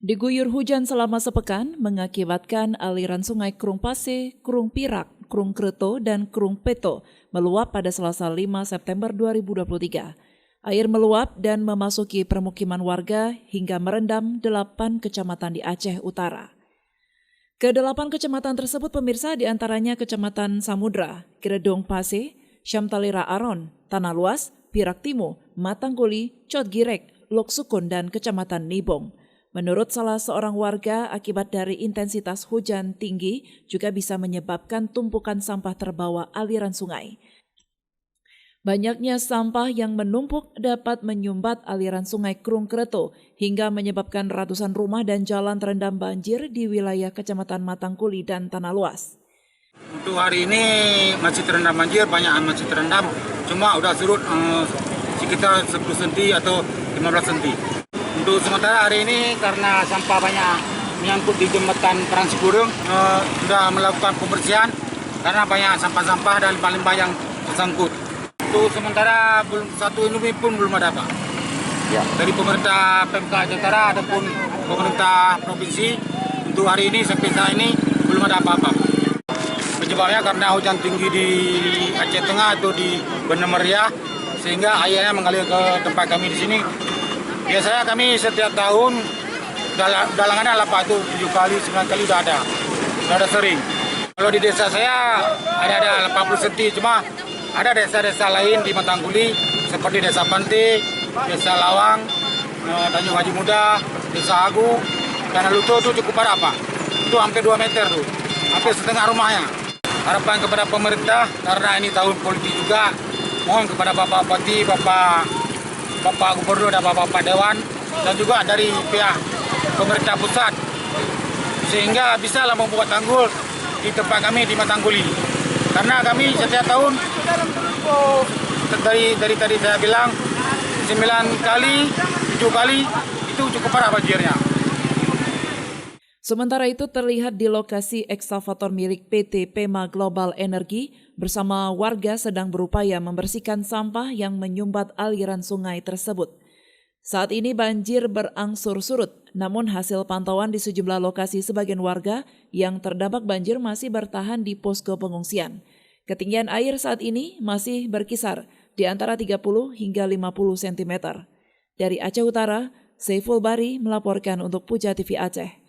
Diguyur hujan selama sepekan mengakibatkan aliran sungai Krung Pase, Krung Pirak, Krung Kreto, dan Krung Peto meluap pada Selasa 5 September 2023. Air meluap dan memasuki permukiman warga hingga merendam 8 kecamatan di Aceh Utara. Ke-8 kecamatan tersebut pemirsa diantaranya Kecamatan Samudra, Gredong Pase, Syamtalira Aron, Tanah Luas, Pirak Timo, Matangguli, Cot Girek, Lok Sukun, dan Kecamatan Nibong. Menurut salah seorang warga, akibat dari intensitas hujan tinggi juga bisa menyebabkan tumpukan sampah terbawa aliran sungai. Banyaknya sampah yang menumpuk dapat menyumbat aliran sungai Krung Kreto hingga menyebabkan ratusan rumah dan jalan terendam banjir di wilayah Kecamatan Matangguli dan Tanah Luas. Untuk hari ini masih terendam banjir, banyak masih terendam, cuma udah surut sekitar 10 cm atau 15 cm. Untuk sementara hari ini karena sampah banyak menyangkut di jembatan Transgurung, sudah melakukan pembersihan karena banyak sampah-sampah dan limbah-limbah yang tersangkut. Untuk sementara satu ini pun belum ada Pak. Ya. Dari pemerintah PMK Aceh Utara ataupun pemerintah provinsi untuk hari ini sampai saat ini belum ada apa-apa. Penyebabnya karena hujan tinggi di Aceh Tengah atau di Bener Meriah sehingga airnya mengalir ke tempat kami di sini. Biasanya kami setiap tahun dalangannya lah Pak, itu 7 kali, 9 kali udah ada sering. Kalau di desa saya ada 80 cm, cuma ada desa-desa lain di Matangguli seperti Desa Pantai, Desa Lawang, Tanjung Haji Muda, Desa Agu, Tanah Luto itu cukup parah Pak. Itu hampir 2 meter tuh, hampir setengah rumahnya. Harapan kepada pemerintah karena ini tahun politik juga, mohon kepada Bapak Bupati, Bapak Gubernur dan Bapak Dewan dan juga dari pihak pemerintah pusat sehingga bisalah membuat tanggul di tempat kami di Matangguli. Karena kami setiap tahun dari tadi saya bilang 9 kali, 7 kali itu cukup parah banjirnya. Sementara itu terlihat di lokasi ekskavator milik PT Pema Global Energy bersama warga sedang berupaya membersihkan sampah yang menyumbat aliran sungai tersebut. Saat ini banjir berangsur surut, namun hasil pantauan di sejumlah lokasi sebagian warga yang terdampak banjir masih bertahan di posko pengungsian. Ketinggian air saat ini masih berkisar di antara 30 hingga 50 cm. Dari Aceh Utara, Saiful Bari melaporkan untuk Puja TV Aceh.